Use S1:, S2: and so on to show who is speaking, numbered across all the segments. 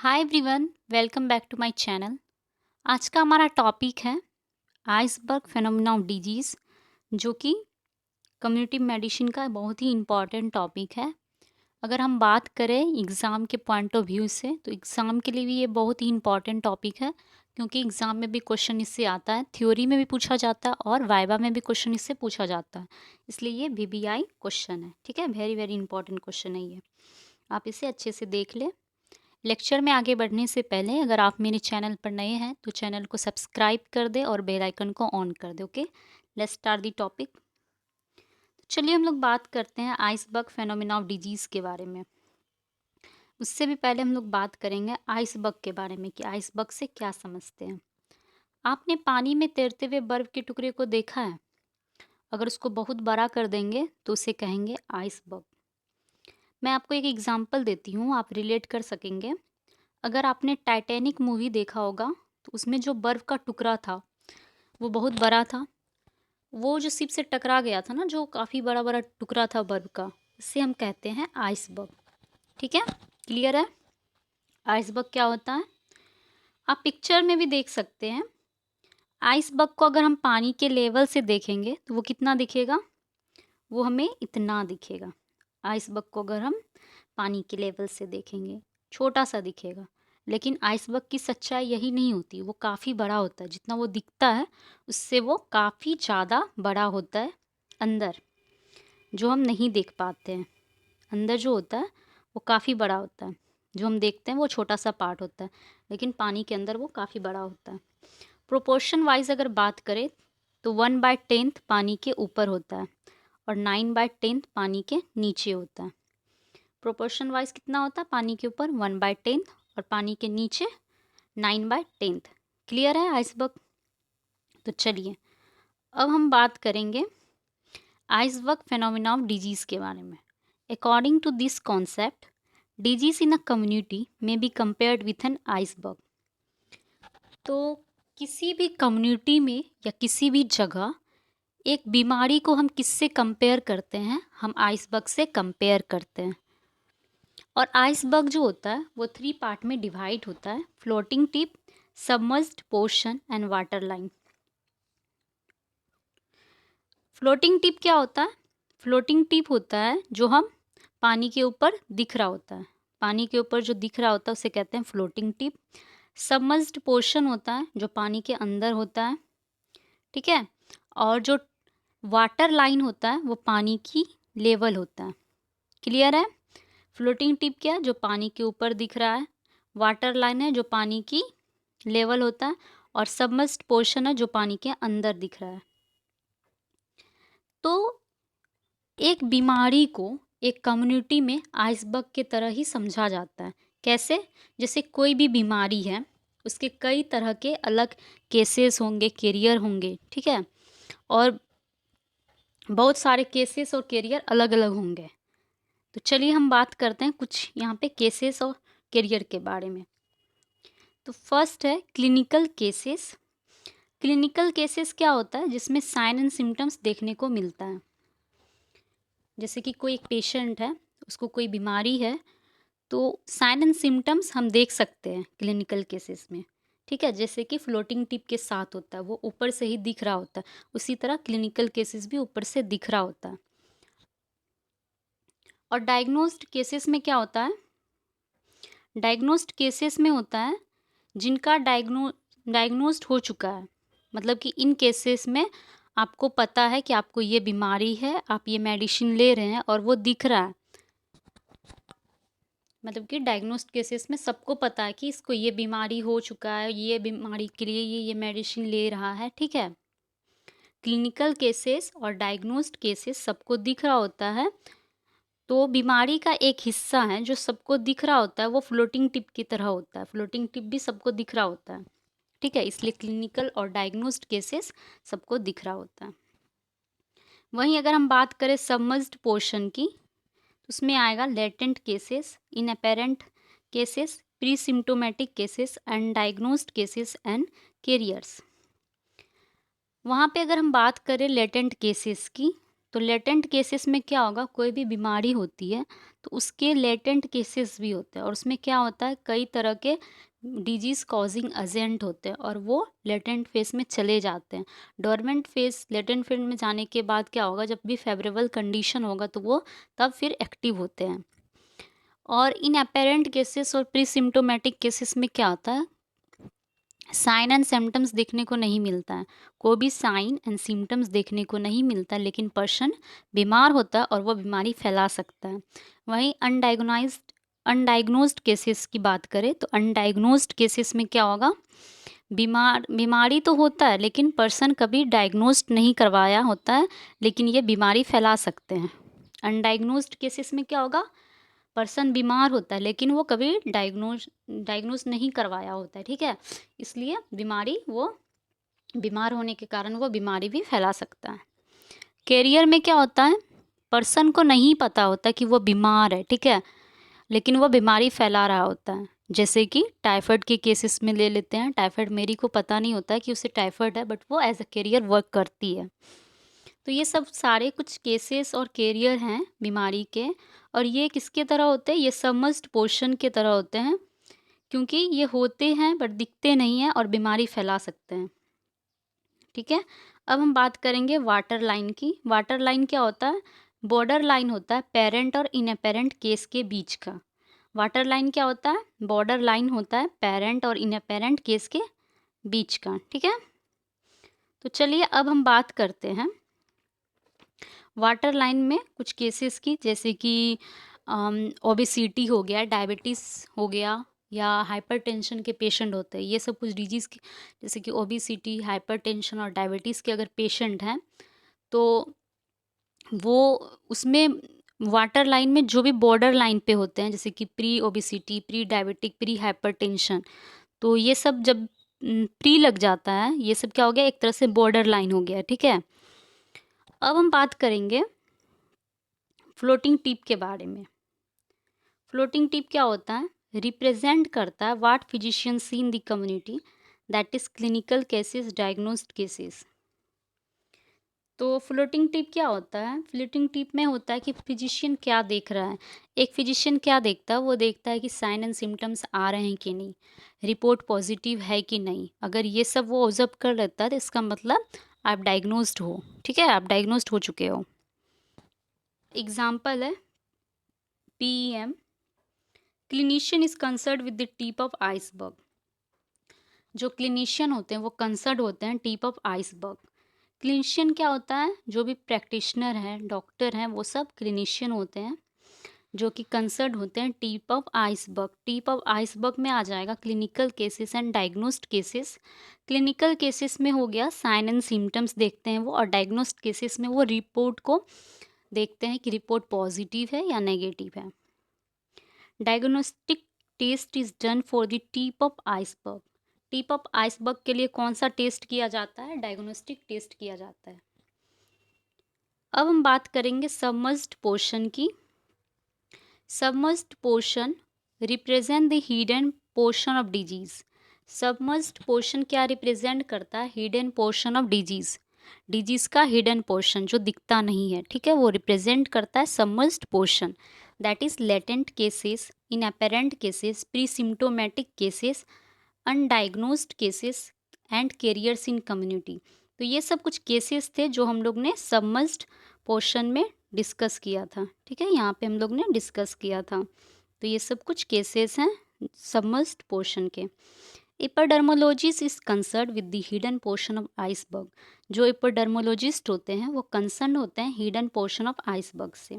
S1: Hi everyone, welcome back to my channel. आज का हमारा टॉपिक है आइसबर्ग फेनोमेनन ऑफ डिजीज़, जो कि कम्युनिटी मेडिसिन का बहुत ही इम्पॉर्टेंट टॉपिक है। अगर हम बात करें एग्ज़ाम के पॉइंट ऑफ व्यू से, तो एग्ज़ाम के लिए भी ये बहुत ही इम्पॉर्टेंट टॉपिक है, क्योंकि एग्ज़ाम में भी क्वेश्चन इससे आता है, थ्योरी में भी पूछा जाता है और वाइवा में भी क्वेश्चन इससे पूछा जाता है। इसलिए ये वीवीआई क्वेश्चन है। ठीक है, वेरी वेरी इंपॉर्टेंट क्वेश्चन है ये। आप इसे अच्छे से देख लें। लेक्चर में आगे बढ़ने से पहले अगर आप मेरे चैनल पर नए हैं तो चैनल को सब्सक्राइब कर दें और बेल आइकन को ऑन कर दें। Okay, let's start the topic. चलिए हम लोग बात करते हैं आइसबर्ग फेनोमेना ऑफ डिजीज़ के बारे में। उससे भी पहले हम लोग बात करेंगे आइसबर्ग के बारे में कि आइसबर्ग से क्या समझते हैं। आपने पानी में तैरते हुए बर्फ़ के टुकड़े को देखा है? अगर उसको बहुत बड़ा कर देंगे तो उसे कहेंगे आइसबर्ग। मैं आपको एक एग्जाम्पल देती हूँ, आप रिलेट कर सकेंगे। अगर आपने टाइटैनिक मूवी देखा होगा तो उसमें जो बर्फ़ का टुकड़ा था वो बहुत बड़ा था। वो जो शिप से टकरा गया था ना, जो काफ़ी बड़ा बड़ा टुकड़ा था बर्फ़ का, इसे हम कहते हैं आइसबर्ग। ठीक है, क्लियर है? आइसबर्ग क्या होता है आप पिक्चर में भी देख सकते हैं। आइसबर्ग को अगर हम पानी के लेवल से देखेंगे तो वो कितना दिखेगा? वो हमें इतना दिखेगा। आइसबर्ग को अगर हम पानी के लेवल से देखेंगे छोटा सा दिखेगा, लेकिन आइसबर्ग की सच्चाई यही नहीं होती, वो काफ़ी बड़ा होता है। जितना वो दिखता है उससे वो काफ़ी ज़्यादा बड़ा होता है अंदर, जो हम नहीं देख पाते हैं। अंदर जो होता है वो काफ़ी बड़ा होता है, जो हम देखते हैं वो छोटा सा पार्ट होता है, लेकिन पानी के अंदर वो काफ़ी बड़ा होता है। प्रोपोर्शन वाइज अगर बात करें तो 1/10 पानी के ऊपर होता है और 9/10 पानी के नीचे होता है। प्रोपोर्शन वाइज कितना होता है? पानी के ऊपर 1/10 और पानी के नीचे 9/10। क्लियर है आइसबर्ग? तो चलिए अब हम बात करेंगे आइसबर्ग फेनोमेना ऑफ डिजीज़ के बारे में। According to this concept, disease in a community में be compared with an iceberg. तो किसी भी कम्युनिटी में या किसी भी जगह एक बीमारी को हम किससे कंपेयर करते हैं? हम आइसबर्ग से कंपेयर करते हैं। और आइसबर्ग जो होता है वो 3 पार्ट में डिवाइड होता है: floating tip, submerged portion and water line. Floating tip क्या होता है? फ्लोटिंग टिप होता है जो हम पानी के ऊपर दिख रहा होता है। पानी के ऊपर जो दिख रहा होता है उसे कहते हैं फ्लोटिंग टिप। सबमर्ज्ड पोर्शन होता है जो पानी के अंदर होता है। ठीक है, और जो वाटर लाइन होता है वो पानी की लेवल होता है। क्लियर है? फ्लोटिंग टिप क्या है? जो पानी के ऊपर दिख रहा है। वाटर लाइन है जो पानी की लेवल होता है, और सबमर्ज्ड पोर्शन है जो पानी के अंदर दिख रहा है। तो एक बीमारी को एक कम्युनिटी में आइसबर्ग के तरह ही समझा जाता है। कैसे? जैसे कोई भी बीमारी है, उसके कई तरह के अलग केसेस होंगे, कैरियर होंगे। ठीक है, और बहुत सारे केसेस और कैरियर अलग अलग होंगे। तो चलिए हम बात करते हैं कुछ यहाँ पे केसेस और कैरियर के बारे में। तो फर्स्ट है क्लिनिकल केसेस। क्लिनिकल केसेस क्या होता है? जिसमें साइन एंड सिम्टम्स देखने को मिलता है। जैसे कि कोई एक पेशेंट है, उसको कोई बीमारी है, तो साइन एंड सिम्टम्स हम देख सकते हैं क्लिनिकल केसेस में। ठीक है, जैसे कि फ्लोटिंग टिप के साथ होता है, वो ऊपर से ही दिख रहा होता है, उसी तरह क्लिनिकल केसेस भी ऊपर से दिख रहा होता है। और डायग्नोस्ड केसेस में क्या होता है? डायग्नोस्ड केसेस में होता है जिनका डायग्नोस्ड हो चुका है। मतलब कि इन केसेस में आपको पता है कि आपको ये बीमारी है, आप ये मेडिसिन ले रहे हैं और वो दिख रहा है। मतलब कि डायग्नोस्ड केसेस में सबको पता है कि इसको ये बीमारी हो चुका है, ये बीमारी के लिए ये मेडिसिन ले रहा है। ठीक है, क्लिनिकल केसेस और डायग्नोस्ड केसेस सबको दिख रहा होता है। तो बीमारी का एक हिस्सा है जो सबको दिख रहा होता है, वो फ्लोटिंग टिप की तरह होता है। फ्लोटिंग टिप भी सबको दिख रहा होता है। ठीक है, इसलिए क्लिनिकल और डायग्नोस्ड केसेस सबको दिख रहा होता है। वहीं अगर हम बात करें सबमर्ज्ड पोर्शन की, तो उसमें आएगा latent cases, inapparent cases, presymptomatic cases and diagnosed cases and carriers. वहाँ पे अगर हम बात करें लेटेंट केसेस की, तो लेटेंट केसेस में क्या होगा, कोई भी बीमारी होती है तो उसके लेटेंट केसेस भी होते हैं और उसमें क्या होता है, कई तरह के डिजीज़ कॉजिंग एजेंट होते हैं और वो लेटेंट फेज में चले जाते हैं। डोरमेंट फेज, लेटेंट फेज में जाने के बाद क्या होगा, जब भी फेवरेबल कंडीशन होगा तो वो तब फिर एक्टिव होते हैं। और इन अपेरेंट केसेस और प्री सिम्टोमेटिक केसेस में क्या होता है, साइन एंड सिम्टम्स देखने को नहीं मिलता है, कोई भी साइन एंड सिम्टम्स देखने को नहीं मिलता, लेकिन पर्सन बीमार होता है और वो बीमारी फैला सकता है। वहीं अनडायग्नोज्ड केसेस की बात करें तो अनडायग्नोज्ड केसेस में क्या होगा, बीमारी तो होता है लेकिन पर्सन कभी डायग्नोज्ड नहीं करवाया होता है, लेकिन ये बीमारी फैला सकते हैं। अनडायग्नोज्ड केसेस में क्या होगा, पर्सन बीमार होता है लेकिन वो कभी डायग्नोज नहीं करवाया होता है, ठीक है, इसलिए वो बीमार होने के कारण वो बीमारी भी फैला सकता है। कैरियर में क्या होता है, पर्सन को नहीं पता होता कि वो बीमार है, ठीक है, लेकिन वो बीमारी फैला रहा होता है। जैसे कि टाइफाइड के केसेस में ले लेते हैं, टाइफाइड मेरी को पता नहीं होता है कि उसे टाइफाइड है, बट वो एज अ कैरियर वर्क करती है। तो ये सब सारे कुछ केसेस और कैरियर हैं बीमारी के, और ये किसके तरह होते हैं, ये सबमर्ज्ड पोर्शन के तरह होते हैं, क्योंकि ये होते हैं बट दिखते नहीं हैं और बीमारी फैला सकते हैं, ठीक है। अब हम बात करेंगे वाटर लाइन की। वाटर लाइन क्या होता है, बॉर्डर लाइन होता है पेरेंट और इनअपेरेंट केस के बीच का। वाटर लाइन क्या होता है, बॉर्डर लाइन होता है पेरेंट और इनअपेरेंट केस के बीच का, ठीक है। तो चलिए अब हम बात करते हैं वाटर लाइन में कुछ केसेस की, जैसे कि ओबेसिटी हो गया, डायबिटीज़ हो गया, या हाइपरटेंशन के पेशेंट होते हैं। ये सब कुछ डिजीज़ की, जैसे कि ओबेसिटी, हाइपरटेंशन और डायबिटीज़ के अगर पेशेंट हैं तो वो उसमें वाटर लाइन में जो भी बॉर्डर लाइन पे होते हैं, जैसे कि pre obesity, pre diabetic, pre hypertension, तो ये सब जब प्री लग जाता है, ये सब क्या हो गया, एक तरह से बॉर्डर लाइन हो गया, ठीक है। अब हम बात करेंगे फ्लोटिंग टिप के बारे में। फ्लोटिंग टिप क्या होता है, रिप्रेजेंट करता है what physician see in the community, that is clinical cases, diagnosed cases. तो फ्लोटिंग टिप क्या होता है, फ्लोटिंग टिप में होता है कि फिजिशियन क्या देख रहा है। एक फिजिशियन क्या देखता है, वो देखता है कि साइन एंड सिम्टम्स आ रहे हैं कि नहीं, रिपोर्ट पॉजिटिव है कि नहीं। अगर ये सब वो ऑब्जर्व कर लेता है तो इसका मतलब आप डायग्नोस्ड हो, ठीक है, आप डायग्नोस्ड हो चुके हो। एग्जाम्पल है PEM, clinician is concern with the tip of iceberg. जो क्लिनिशियन होते हैं वो कंसर्न होते हैं टिप ऑफ आइसबर्ग। क्लिनिशियन क्या होता है, जो भी प्रैक्टिशनर हैं, डॉक्टर हैं, वो सब क्लिनिशियन होते हैं जो कि कंसर्न होते हैं tip of iceberg. Tip of iceberg में आ जाएगा clinical cases and diagnosed cases. Clinical cases में हो गया साइन एंड सिम्टम्स देखते हैं वो, और डायग्नोस्ड केसेस में वो रिपोर्ट को देखते हैं कि रिपोर्ट पॉजिटिव है या नेगेटिव है। Diagnostic test is done for the tip of iceberg. Tip of iceberg के लिए कौन सा टेस्ट किया जाता है, डायग्नोस्टिक टेस्ट किया जाता है। अब हम बात करेंगे सबमर्ज्ड पोर्शन की। Submerged portion represent the hidden portion of disease. Submerged portion क्या रिप्रेजेंट करता है, hidden portion of disease, disease का हिडन पोर्शन जो दिखता नहीं है, ठीक है, वो रिप्रेजेंट करता है submerged portion. That is latent cases, inapparent cases, presymptomatic cases, undiagnosed cases and carriers in community. तो ये सब कुछ केसेस थे जो हम लोग ने सबमर्ज्ड पोर्शन में डिस्कस किया था, ठीक है, यहाँ पे हम लोग ने डिस्कस किया था। तो ये सब कुछ केसेस हैं सबमर्ज्ड पोर्शन के। Epidemiologist is concern with the hidden portion of iceberg. जो एपिडर्मोलॉजिस्ट होते हैं वो कंसर्न होते हैं हिडन पोर्शन ऑफ आइसबर्ग से।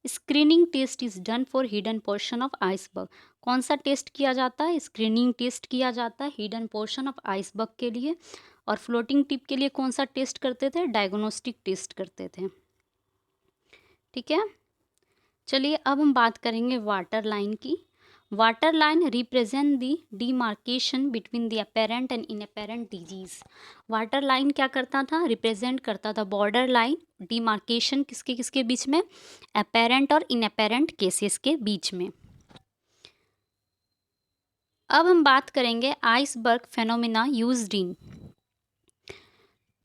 S1: Screening test is done for hidden portion of iceberg. कौन सा टेस्ट किया जाता है, स्क्रीनिंग टेस्ट किया जाता है हिडन पोर्शन ऑफ आइसबर्ग के लिए। और फ्लोटिंग टिप के लिए कौन सा टेस्ट करते थे, डायग्नोस्टिक टेस्ट करते थे, ठीक है। चलिए अब हम बात करेंगे वाटर लाइन की। Water line represent the demarcation between the apparent and inapparent disease. Water line क्या करता था, रिप्रेजेंट करता था बॉर्डर लाइन, डिमार्केशन किसके किसके बीच में, अपेरेंट और इनअपेरेंट केसेस के बीच में। अब हम बात करेंगे आइसबर्ग फेनोमेना यूज्ड इन।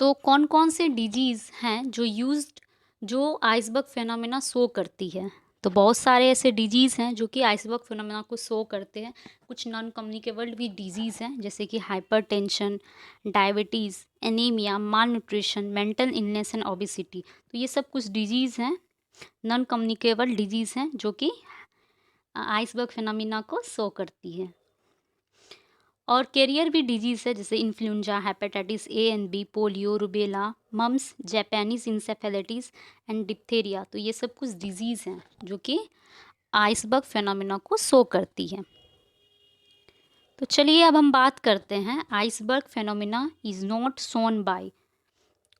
S1: तो कौन कौन से डिजीज़ हैं जो यूज्ड जो आइसबर्ग फिनोमेना शो करती है। तो बहुत सारे ऐसे डिजीज़ हैं जो कि आइसबर्ग फिनोमेना को शो करते हैं। कुछ नॉन कम्युनिकेबल भी डिजीज़ हैं जैसे कि hypertension, diabetes, anaemia, mall nutrition, mental illness and obesity. तो ये सब कुछ डिजीज़ हैं, नॉन कम्युनिकेबल डिजीज़ हैं जो कि आइसबर्ग फिनोमेना को शो करती है। और कैरियर भी डिजीज़ है जैसे influenza, hepatitis A and B, polio, rubella, mumps, Japanese encephalitis and diphtheria. तो ये सब कुछ डिजीज़ हैं जो कि आइसबर्ग फिनोमेना को शो करती है। तो चलिए अब हम बात करते हैं iceberg phenomena is not shown by.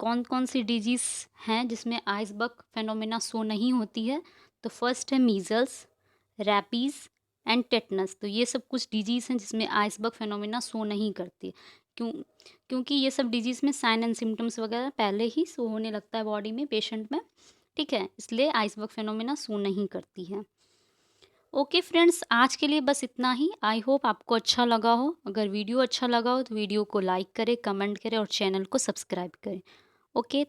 S1: कौन कौन सी डिजीज़ हैं जिसमें आइसबर्ग फिनोमेना शो नहीं होती है। तो फर्स्ट है मीज़ल्स, रैपीज़ एंड टेटनस। तो ये सब कुछ डिजीज़ हैं जिसमें आइसबर्ग फिनोमेना शो नहीं करती। क्योंकि ये सब डिजीज़ में साइन एंड सिम्टम्स वगैरह पहले ही शो होने लगता है बॉडी में, पेशेंट में, ठीक है, इसलिए आइसबर्ग फिनोमेना शो नहीं करती है। ओके फ्रेंड्स, आज के लिए बस इतना ही। आई होप आपको अच्छा लगा हो। अगर वीडियो अच्छा लगा हो तो वीडियो को लाइक करें, कमेंट करें और चैनल को सब्सक्राइब करें। ओके।